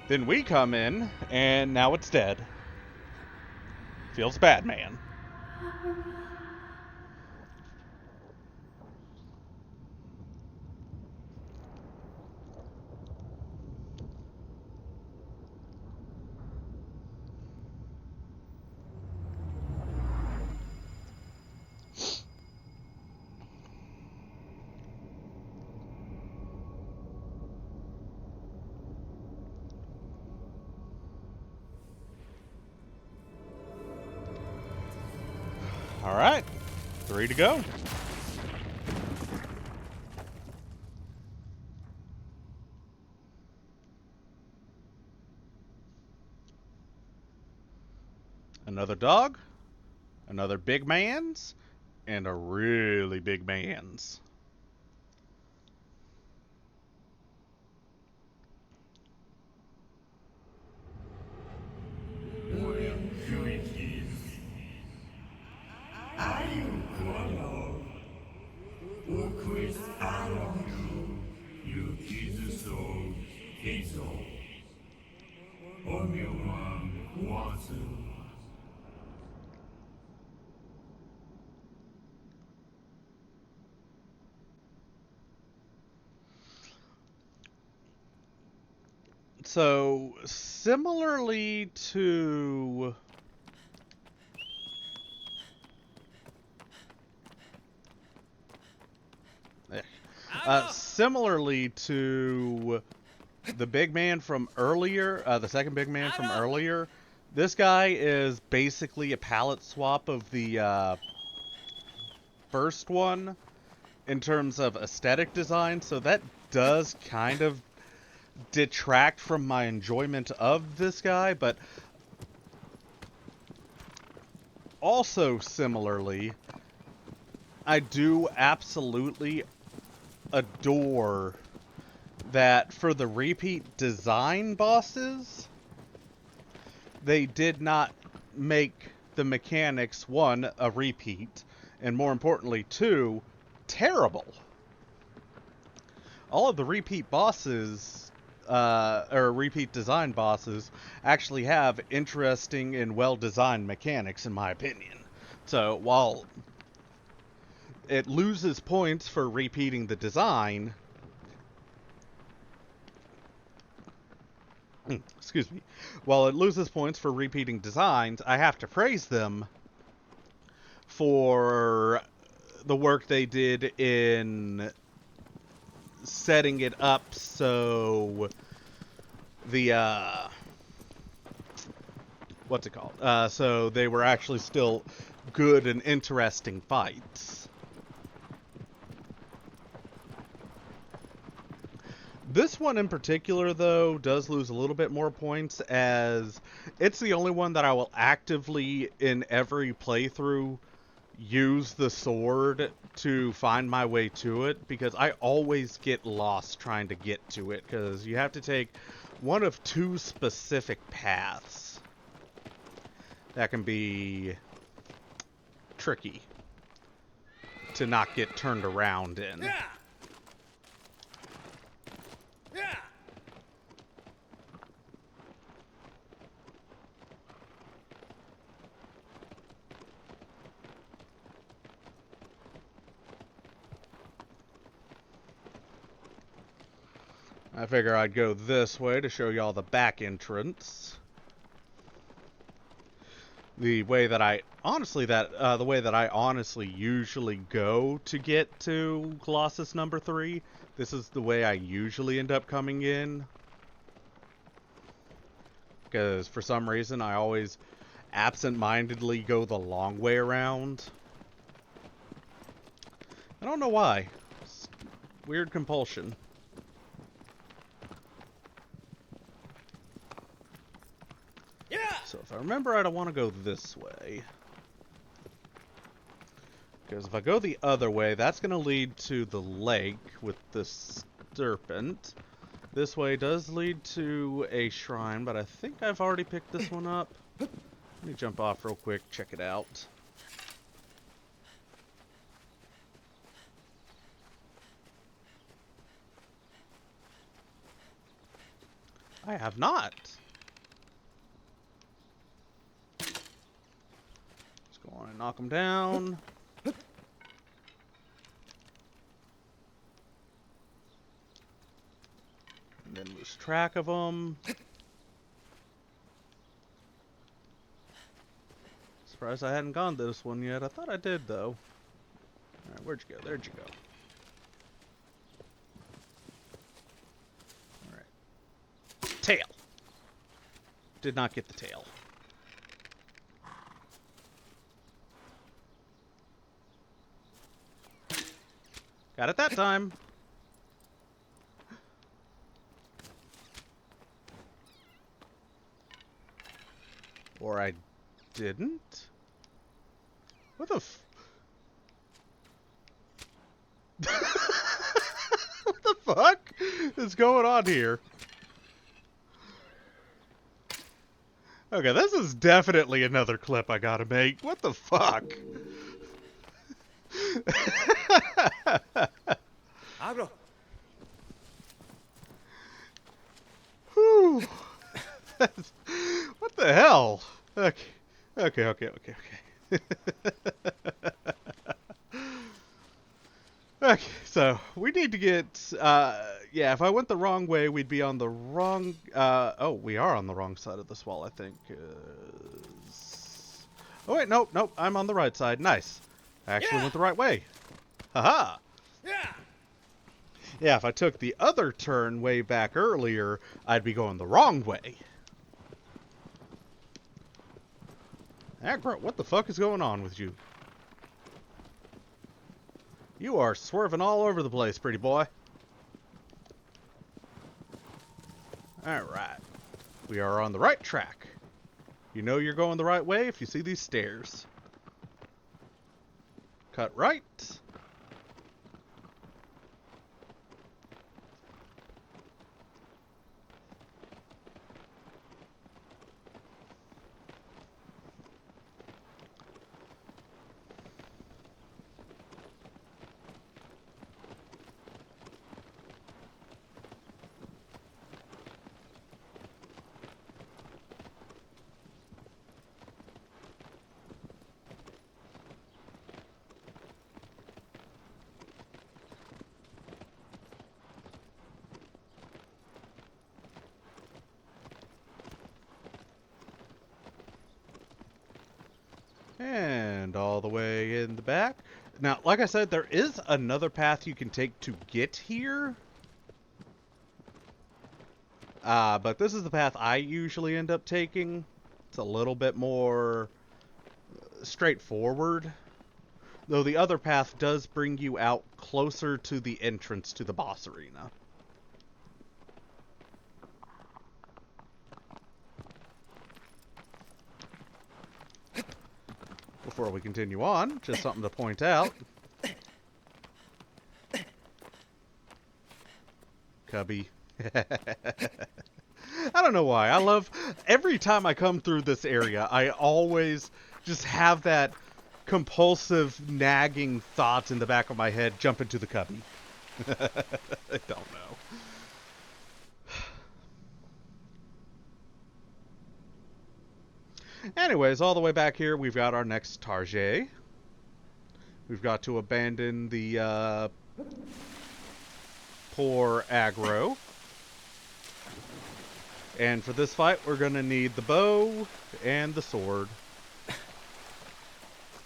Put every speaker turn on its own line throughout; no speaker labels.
Then we come in, and now it's dead. Feels bad, man. Alright, 3 to go. Another dog, another big man's, and a really big man's. So, similarly to... similarly to the big man from earlier, the second big man from earlier, this guy is basically a palette swap of the first one in terms of aesthetic design, so that does kind of detract from my enjoyment of this guy, but also similarly, I do absolutely adore that for the repeat design bosses, they did not make the mechanics, 1, a repeat, and more importantly, 2, terrible. All of the repeat bosses, or repeat design bosses, actually have interesting and well-designed mechanics, in my opinion. So, while it loses points for repeating the design, excuse me, while it loses points for repeating designs, I have to praise them for the work they did in setting it up so the, what's it called? So they were actually still good and interesting fights. This one in particular, though, does lose a little bit more points, as it's the only one that I will actively, in every playthrough, use the sword to find my way to it, because I always get lost trying to get to it, because you have to take one of 2 specific paths that can be tricky to not get turned around in. I figure I'd go this way to show y'all the back entrance. The way that I honestly usually go to get to Colossus number 3. This is the way I usually end up coming in, because for some reason I always absent-mindedly go the long way around. I don't know why. It's weird compulsion. So if I remember right, I want to go this way. Because if I go the other way, that's going to lead to the lake with the serpent. This way does lead to a shrine, but I think I've already picked this one up. Let me jump off real quick, check it out. I have not. Let's go on and knock him down. And then lose track of them. Surprised I hadn't gone this one yet. I thought I did, though. Alright, where'd you go? There'd you go. Alright. Tail! Did not get the tail. Got it that time. Or I didn't? What the f... What the fuck is going on here? Okay, this is definitely another clip I gotta make. What the fuck?
Abro.
Whew. What the hell? Okay. Okay, so we need to get, yeah, if I went the wrong way, we'd be on the wrong, oh, we are on the wrong side of this wall, I think. Oh, wait, nope, I'm on the right side. Nice. I actually went the right way. Haha.
Yeah.
Yeah, if I took the other turn way back earlier, I'd be going the wrong way. Aggro, what the fuck is going on with you? You are swerving all over the place, pretty boy. Alright. We are on the right track. You know you're going the right way if you see these stairs. Cut right. And all the way in the back. Now, like I said, there is another path you can take to get here. But this is the path I usually end up taking. It's a little bit more straightforward. Though the other path does bring you out closer to the entrance to the boss arena. Before we continue on, just something to point out. Cubby. I don't know why. I love... Every time I come through this area, I always just have that compulsive, nagging thought in the back of my head, jump into the cubby. I don't know. Anyways, all the way back here, we've got our next Target. We've got to abandon the poor aggro. And for this fight, we're going to need the bow and the sword.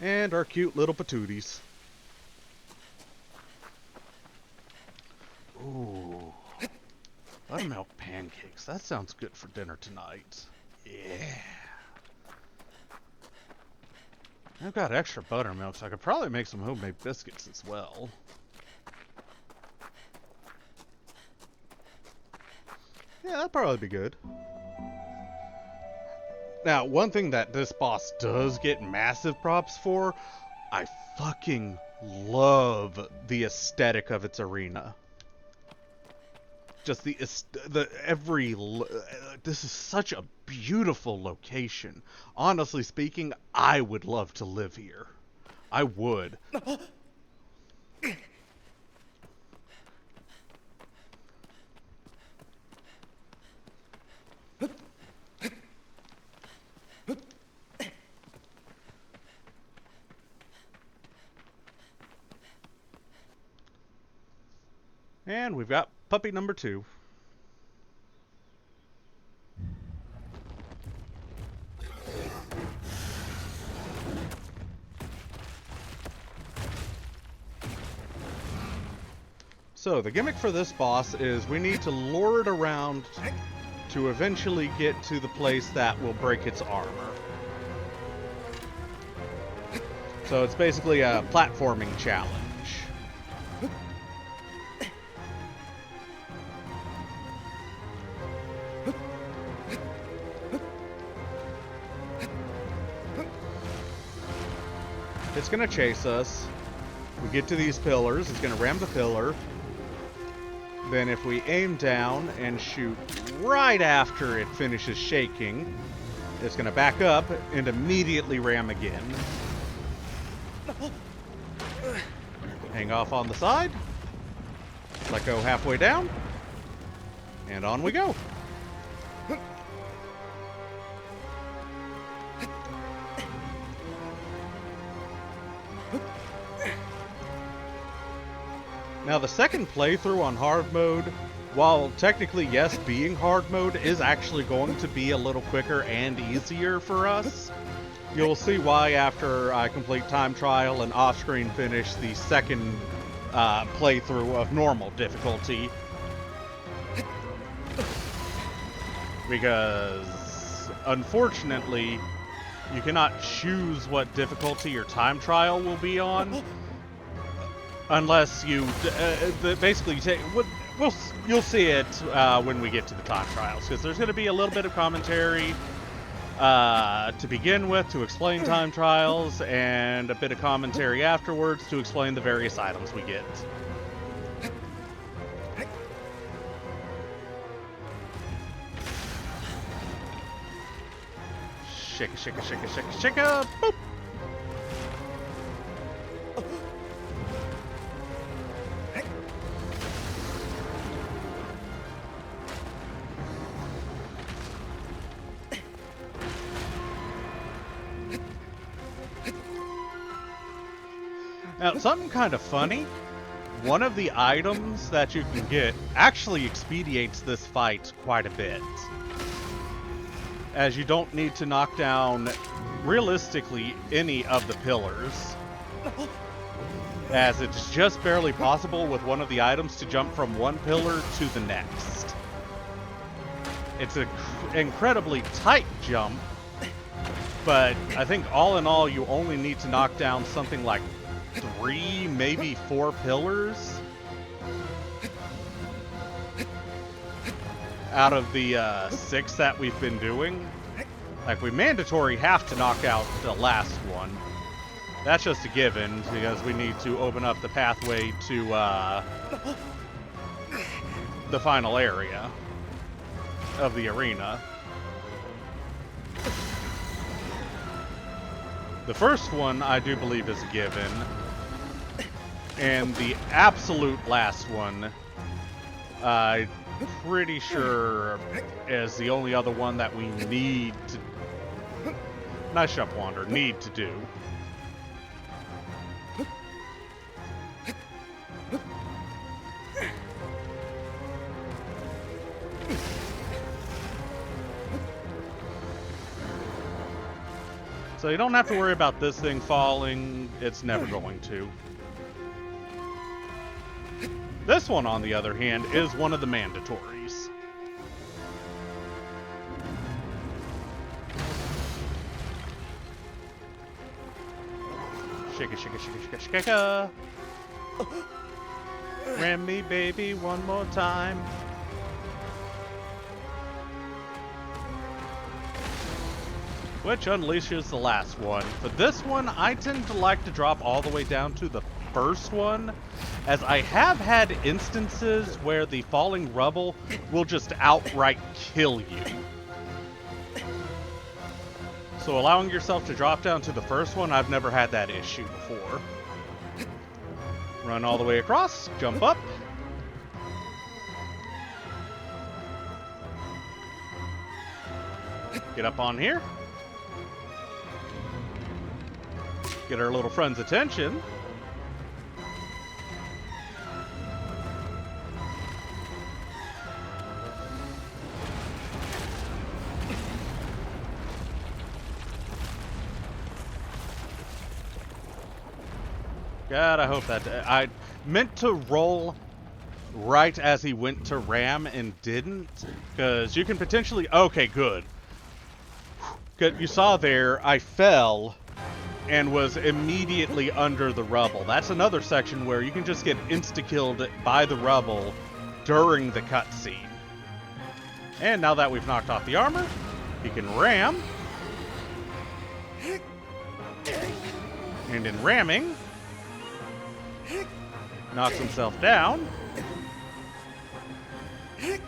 And our cute little patooties. Ooh. Buttermilk pancakes. That sounds good for dinner tonight. Yeah. I've got extra buttermilk, so I could probably make some homemade biscuits as well. Yeah, that'd probably be good. Now, one thing that this boss does get massive props for, I fucking love the aesthetic of its arena. Just this is such a beautiful location. Honestly speaking, I would love to live here. I would. we've got puppy number 2. So the gimmick for this boss is we need to lure it around to eventually get to the place that will break its armor. So it's basically a platforming challenge. It's going to chase us. We get to these pillars. It's going to ram the pillar. Then if we aim down and shoot right after it finishes shaking, it's going to back up and immediately ram again. Hang off on the side. Let go halfway down. And on we go. Now the second playthrough on hard mode, while technically yes, being hard mode is actually going to be a little quicker and easier for us. You'll see why after I complete time trial and off-screen finish the second playthrough of normal difficulty. Because unfortunately, you cannot choose what difficulty your time trial will be on. Unless you basically take, you'll see it when we get to the time trials, because there's going to be a little bit of commentary to begin with to explain time trials, and a bit of commentary afterwards to explain the various items we get. Shaka, shaka, shaka, shaka, shaka, boop! Now, something kind of funny, one of the items that you can get actually expedites this fight quite a bit. As you don't need to knock down, realistically, any of the pillars. As it's just barely possible with one of the items to jump from one pillar to the next. It's an incredibly tight jump, but I think all in all you only need to knock down something like 3, maybe 4 pillars out of the 6 that we've been doing. Like, we mandatory have to knock out the last one. That's just a given, because we need to open up the pathway to the final area of the arena. The first one, I do believe, is a given. And the absolute last one, I'm pretty sure is the only other one that we need to... Nice jump, Wander. Need to do. So you don't have to worry about this thing falling. It's never going to. This one, on the other hand, is one of the mandatories. Shaka, shaka, shaka, shaka, shaka. Ram me, baby, one more time. Which unleashes the last one. For this one, I tend to like to drop all the way down to the first one, as I have had instances where the falling rubble will just outright kill you. So allowing yourself to drop down to the first one, I've never had that issue before. Run all the way across, jump up. Get up on here. Get our little friend's attention. God, I hope that... I meant to roll right as he went to ram and didn't, because you can potentially... Okay, good. Good. You saw there, I fell and was immediately under the rubble. That's another section where you can just get insta-killed by the rubble during the cutscene. And now that we've knocked off the armor, he can ram. And in ramming, knocks himself down. And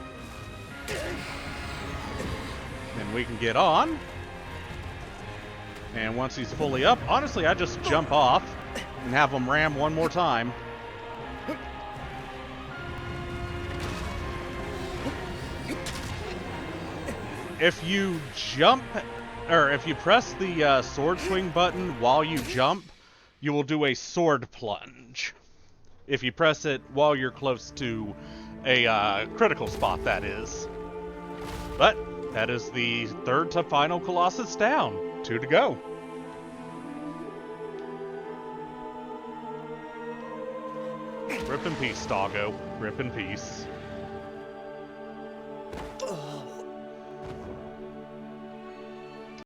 we can get on. And once he's fully up, honestly, I just jump off and have him ram one more time. If you jump, or if you press the sword swing button while you jump, you will do a sword plunge. If you press it while you're close to a critical spot, that is. But that is the third to final Colossus down. 2 to go. Rip in peace, doggo. Rip in peace.